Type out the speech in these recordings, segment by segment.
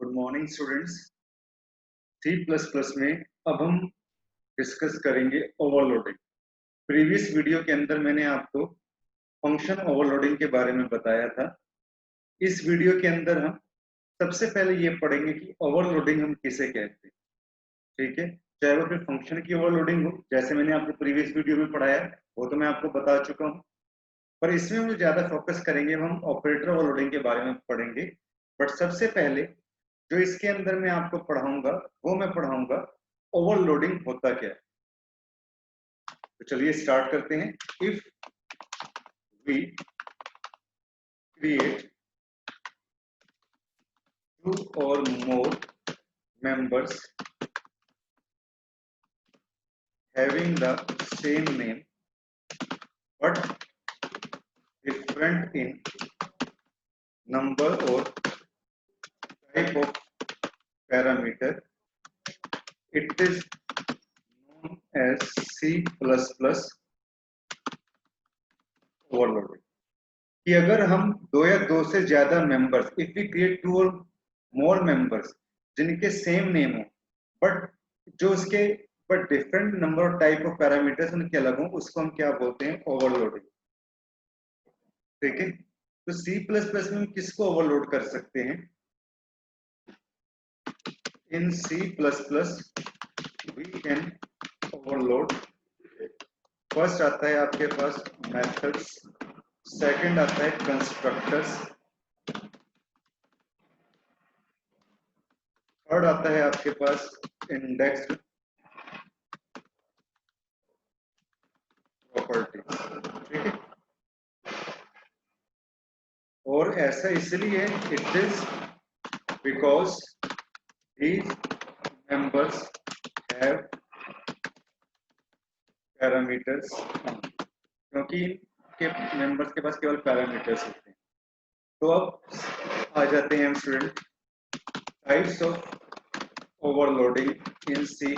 Good morning students. C++ में अब हम डिस्कस करेंगे ओवरलोडिंग। प्रीवियस वीडियो के अंदर मैंने आपको फंक्शन ओवरलोडिंग के बारे में बताया था। इस वीडियो के अंदर हम सबसे पहले ये पढ़ेंगे कि ओवरलोडिंग हम किसे कहते हैं। ठीक है, चाहे वो फिर फंक्शन की ओवरलोडिंग हो, जैसे मैंने आपको प्रीवियस वीडियो में पढ़ाया वो तो मैं आपको बता चुका हूँ, पर इसमें हम ज्यादा फोकस करेंगे, हम ऑपरेटर ओवरलोडिंग के बारे में पढ़ेंगे। बट सबसे पहले जो इसके अंदर मैं आपको पढ़ाऊंगा वो मैं पढ़ाऊंगा ओवरलोडिंग होता क्या है। तो चलिए स्टार्ट करते हैं। इफ वी क्रिएट टू और मोर members having the same name but different in number or type of parameter, it is known as C++ overloading। कि अगर हम दो या दो से ज्यादा members, if we create two और मोर मेंबर्स जिनके सेम नेम हो बट जो उसके बट डिफरेंट नंबर और टाइप ऑफ पैरामीटर्स उनके अलग हो, उसको हम क्या बोलते हैं? ओवरलोडिंग। ठीक है, तो C++ में हम किसको ओवरलोड कर सकते हैं? In C++ we can overload, first आता है आपके पास मेथड्स, सेकंड आता है कंस्ट्रक्टर्स, थर्ड आता है आपके पास इंडेक्स्ड प्रॉपर्टी। ठीक है, और ऐसा इसलिए it is because these members have parameters, क्योंकि के मेंबर्स के पास केवल पैरामीटर्स होते हैं। तो अब आ जाते हैं हम student types of overloading in C++।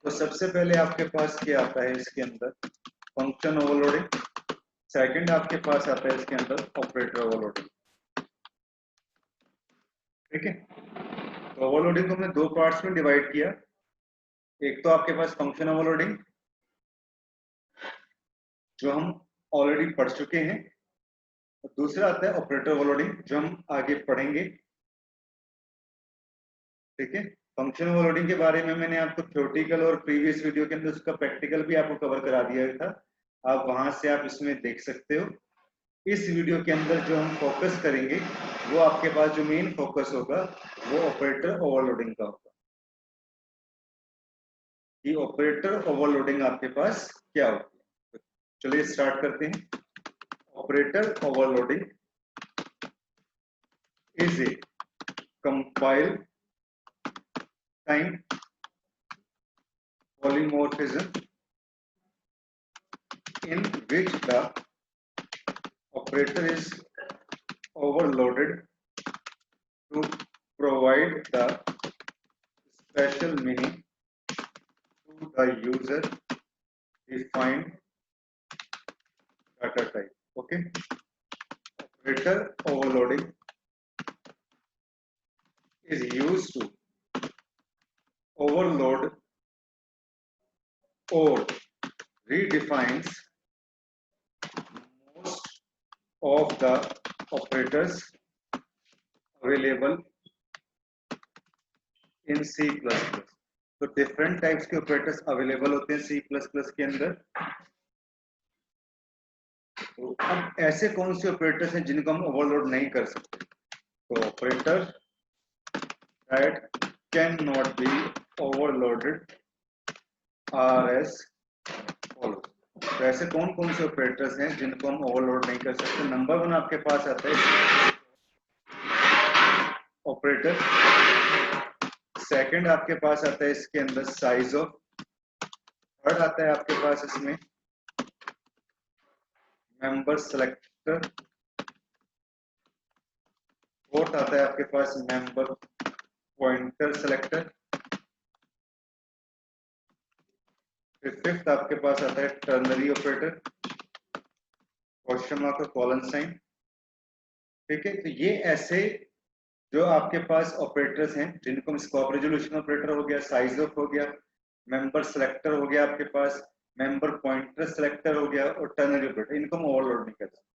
तो सबसे पहले आपके पास क्या आता है इसके अंदर? Function overloading. सेकंड आपके पास आता है इसके अंदर ऑपरेटर ओवरलोडिंग। ठीक है, तो ओवरलोडिंग को हमने दो पार्ट्स में डिवाइड किया। एक तो आपके पास फंक्शन ओवरलोडिंग जो हम ऑलरेडी पढ़ चुके हैं, और दूसरा आता है ऑपरेटर ओवरलोडिंग जो हम आगे पढ़ेंगे। ठीक है, फंक्शन ओवरलोडिंग के बारे में मैंने आपको थ्योरेटिकल और प्रीवियस वीडियो के अंदर उसका प्रैक्टिकल भी आपको कवर करा दिया था, आप वहां से आप इसमें देख सकते हो। इस वीडियो के अंदर जो हम फोकस करेंगे वो आपके पास जो मेन फोकस होगा वो ऑपरेटर ओवरलोडिंग का होगा कि ऑपरेटर ओवरलोडिंग आपके पास क्या होती है। तो चलिए स्टार्ट करते हैं। Operator overloading is a compile time polymorphism in which the operator is overloaded to provide the special meaning to the user defined data type. Okay, operator overloading is used to overload or redefines most of the operators available in C++। तो different types के operators available होते हैं C++ के अंदर। तो अब ऐसे कौन से ऑपरेटर्स हैं जिनको हम ओवरलोड नहीं कर सकते? तो operator that can not be overloaded R S follows. तो ऐसे कौन कौन से ऑपरेटर्स हैं जिनको हम ओवरलोड नहीं कर सकते? नंबर वन आपके पास आता है ऑपरेटर, सेकंड आपके पास आता है इसके अंदर साइज ऑफ, थर्ड आता है आपके पास इसमें मेंबर सेलेक्टर, फोर्थ आता है आपके पास मेंबर पॉइंटर सेलेक्टर, फिर फिफ्थ आपके पास आता है टर्नरी ऑपरेटर, क्वेश्चन मार्क और कॉलन साइन। ठीक है, तो ये ऐसे जो आपके पास ऑपरेटर्स हैं जिनको स्कोप रेजोल्यूशन ऑपरेटर हो गया, साइज ऑफ हो गया, मेंबर सेलेक्टर हो गया, आपके पास मेंबर पॉइंटर सेलेक्टर हो गया और टर्नरी ऑपरेटर, इनको हम ओवरलोड नहीं कर सकते।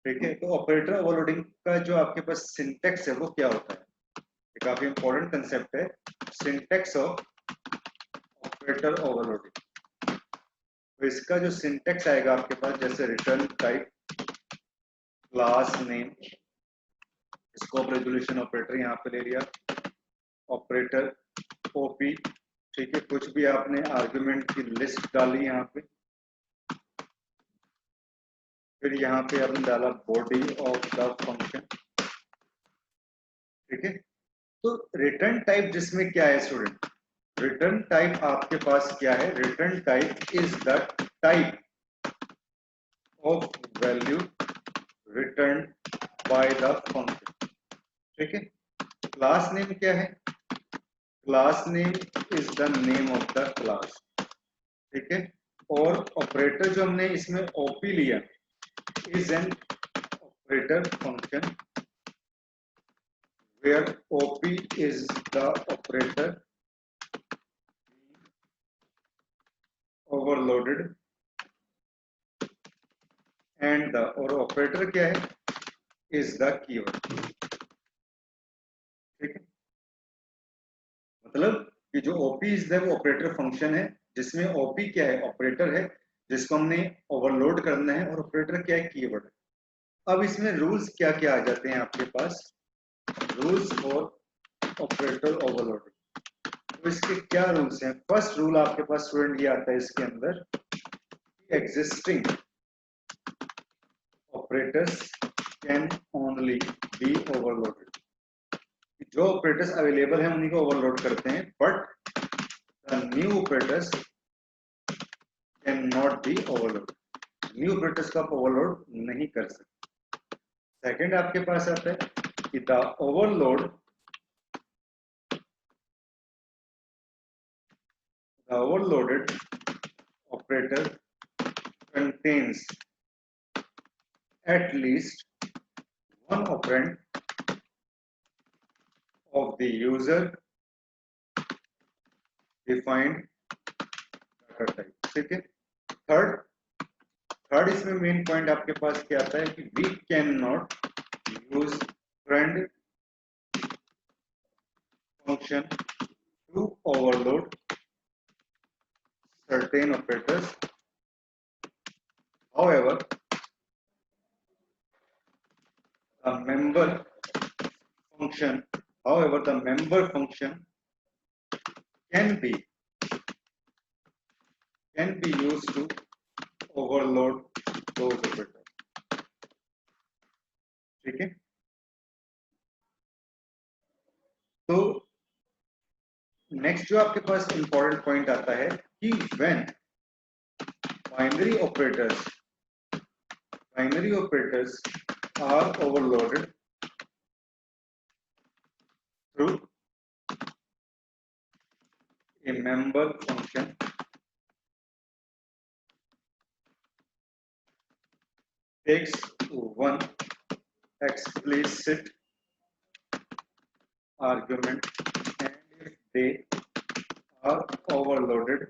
ठीक है, तो ऑपरेटर ओवरलोडिंग का जो आपके पास सिंटेक्स है वो क्या होता है, ये काफी इंपॉर्टेंट कंसेप्ट है, सिंटेक्स ऑफ ऑपरेटर ओवरलोडिंग। तो इसका जो सिंटेक्स आएगा आपके पास, जैसे return type, class name, scope resolution operator यहाँ पे ले लिया, ऑपरेटर ओपी, ठीक है, कुछ भी आपने आर्गुमेंट की लिस्ट डाली यहाँ पे, फिर यहाँ पे आपने डाला बॉडी ऑफ द फंक्शन। ठीक है, तो रिटर्न टाइप जिसमें क्या है स्टूडेंट, रिटर्न टाइप आपके पास क्या है, return type is the type of value return by the function. ठीक है, क्लास नेम क्या है, class name is the name of the class. ठीक है, और ऑपरेटर जो हमने इसमें ओपी लिया is an operator function where OP is the operator overloaded and the और ऑपरेटर क्या है, is the keyword। ठीक है, मतलब कि जो OP is the operator function है जिसमें OP क्या है, ऑपरेटर है जिसको हमने ओवरलोड करना है, और ऑपरेटर क्या है, कीवर्ड है। अब इसमें रूल्स क्या क्या आ जाते हैं आपके पास, रूल्स फॉर ऑपरेटर ओवरलोडिंग। तो इसके क्या रूल्स हैं, फर्स्ट रूल आपके पास स्टूडेंट ये आता है इसके अंदर, existing operators can only be overloaded। जो ऑपरेटर्स अवेलेबल हैं उन्हीं को ओवरलोड करते हैं, but the new operators can not be overload, new operators को आप ओवरलोड नहीं कर सकते। सेकंड आपके पास आता है कि the overloaded operator contains at least one operand of the user defined data type। ठीक है, थर्ड इसमें मेन पॉइंट आपके पास क्या आता है कि we can not use friend function to overload certain operators, however the member function can be used to overload those operators। ठीक है, तो नेक्स्ट जो आपके पास इंपॉर्टेंट पॉइंट आता है कि when binary operators are overloaded through a member function takes one explicit argument, and if they are overloaded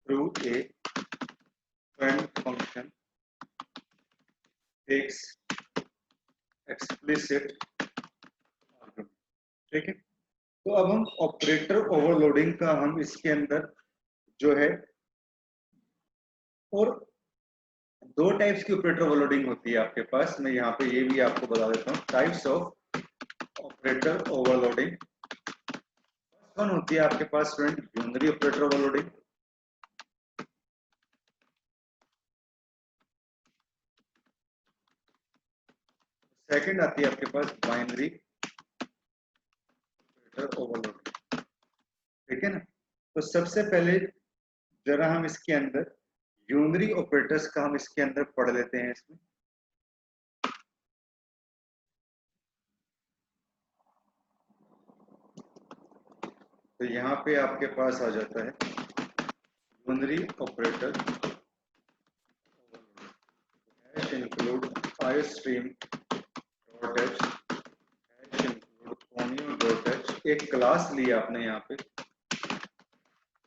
through a friend function takes explicit argument। ठीक है, तो अब हम ऑपरेटर ओवरलोडिंग का हम इसके अंदर जो है, और दो टाइप्स की ऑपरेटर ओवरलोडिंग होती है आपके पास, मैं यहाँ पे ये भी आपको बता देता हूँ, types of operator overloading. First one होती है आपके पास student unary operator overloading, second आती है आपके पास बाइनरी ऑपरेटर ओवरलोडिंग। ठीक है ना, तो सबसे पहले जरा हम इसके अंदर यूनरी ऑपरेटर्स का हम इसके अंदर पढ़ लेते हैं इसमें। तो यहाँ पे आपके पास आ जाता है unary operator include iostream dot h hash include conio dot h, एक क्लास ली आपने यहाँ पे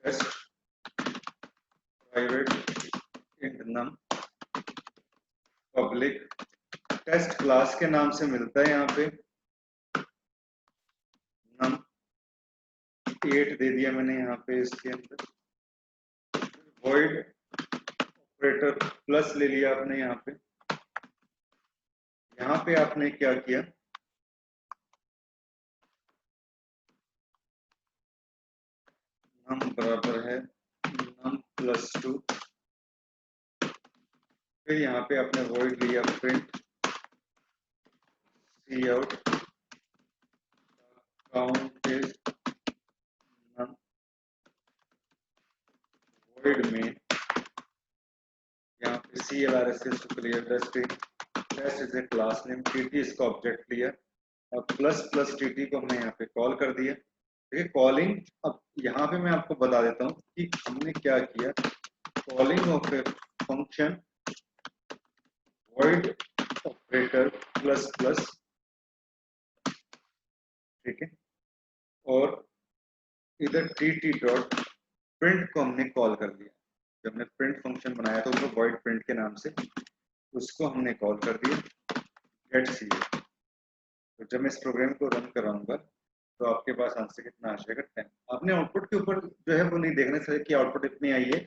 test private int num public, test class के नाम से मिलता है यहाँ पे, नम 8 दे दिया मैंने यहाँ पे इसके अंदर, void ऑपरेटर प्लस ले लिया आपने यहाँ पे आपने क्या किया, नम बराबर है नम प्लस 2, फिर यहाँ पे आपने void लिया print c out count is num, void में यहाँ पे CLRSS to clear the string, test is a class name, TT इसका ऑब्जेक्ट लिया और प्लस प्लस टीटी को हमने यहाँ पे कॉल कर दिया। देखिए कॉलिंग, अब यहाँ पे मैं आपको बता देता हूँ कि हमने क्या किया, calling of a function void operator plus plus, ठीक है, और इधर टीटी डॉट प्रिंट को हमने कॉल कर दिया, जब हमने प्रिंट फंक्शन बनाया था उसको void प्रिंट के नाम से, उसको हमने कॉल कर दिया गेट सी। तो जब मैं इस प्रोग्राम को रन कराऊंगा तो आपके पास आंसर कितना आ जाएगा 10। आपने आउटपुट के ऊपर जो है वो नहीं देखना चाहिए कि आउटपुट इतनी आई है,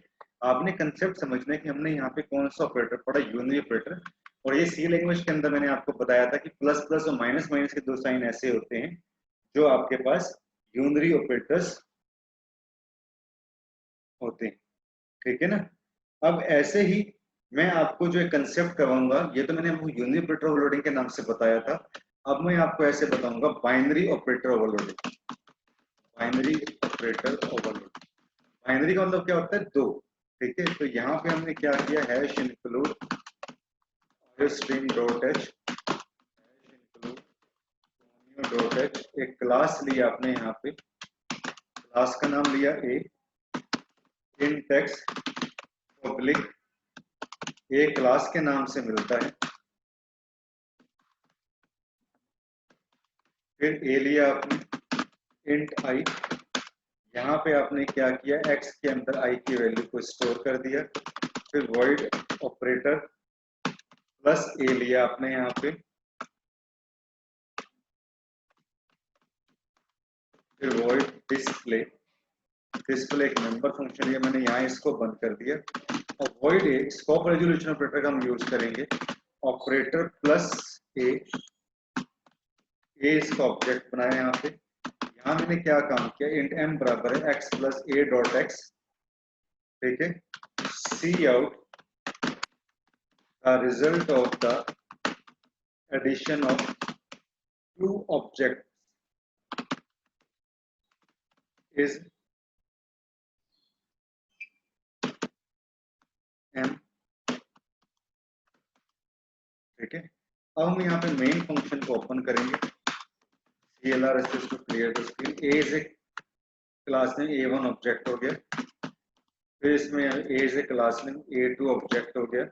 आपने कंसेप्ट समझना है कि हमने यहाँ पे कौन सा ऑपरेटर पढ़ा, यूनियन ऑपरेटर। और ये सी लैंग्वेज के अंदर मैंने आपको बताया था कि प्लस प्लस और माइनस माइनस के दो साइन ऐसे होते हैं जो आपके पास यूनरी ऑपरेटर्स होते हैं, ठीक है ना। अब ऐसे ही मैं आपको जो कंसेप्ट करवाऊंगा, ये तो मैंने आपको यूनियन ऑपरेटर ओवरलोडिंग के नाम से बताया था, अब मैं आपको ऐसे बताऊंगा binary operator overloading. Binary operator overloading, binary का मतलब क्या होता है, दो, ठीक है। तो यहाँ पे हमने क्या किया, hash include string dot H, dot h, एक क्लास लिया आपने यहाँ पे, क्लास का नाम लिया ए, इन टेक्स्ट पब्लिक, ए क्लास के नाम से मिलता है, फिर ए लिया आपने इंट आई, यहाँ पे आपने क्या किया, एक्स के अंदर आई की वैल्यू को स्टोर कर दिया, फिर void ऑपरेटर प्लस ए लिया आपने यहाँ पे, फिर void डिस्प्ले, डिस्प्ले एक मेंबर फंक्शन है, मैंने यहाँ इसको बंद कर दिया, और void ए स्कोप रेजोल्यूशन ऑपरेटर का हम यूज करेंगे, ऑपरेटर प्लस ए, इसका ऑब्जेक्ट बनाया यहाँ पे। यहाँ मैंने क्या काम किया, इंट एम बराबर है X plus A dot X, ठीक है, cout the result of the addition of two object is M, ठीक है। अब हम यहाँ पे मेन फंक्शन को ओपन करेंगे, CLRSS to clear the screen, A is a class name, A1 object हो गया, फिर इसमें A is a class name, A2 object हो गया,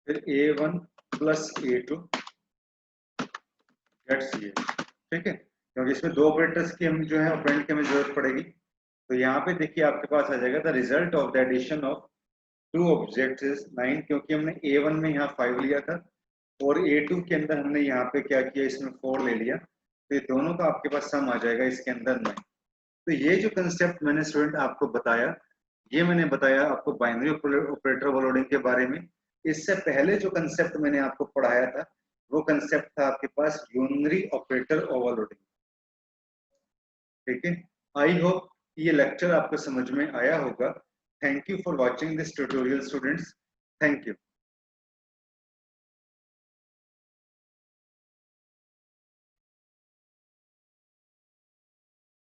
फिर A1 प्लस A2 गेट सी, ठीक है, क्योंकि इसमें दो ऑपरेटर्स की हम जो है ऑपरेंड की हमें जरूरत पड़ेगी। तो यहाँ पे देखिए आपके पास आ जाएगा the result of the addition of two objects is 9, क्योंकि हमने A1 में यहाँ 5 लिया था और A2 के अंदर हमने यहाँ पे क्या किया, इसमें 4 ले लिया, तो ये दोनों का आपके पास सम आ जाएगा इसके अंदर 9। तो ये जो कंसेप्ट मैंने स्टूडेंट आपको बताया, ये मैंने बताया आपको बाइनरी ऑपरेटर ओवरलोडिंग के बारे में। इससे पहले जो कंसेप्ट मैंने आपको पढ़ाया था वो कंसेप्ट था आपके पास यूनरी ऑपरेटर ओवरलोडिंग, ठीक है। आई होप ये लेक्चर आपको समझ में आया होगा। Thank you for watching this tutorial students, thank you.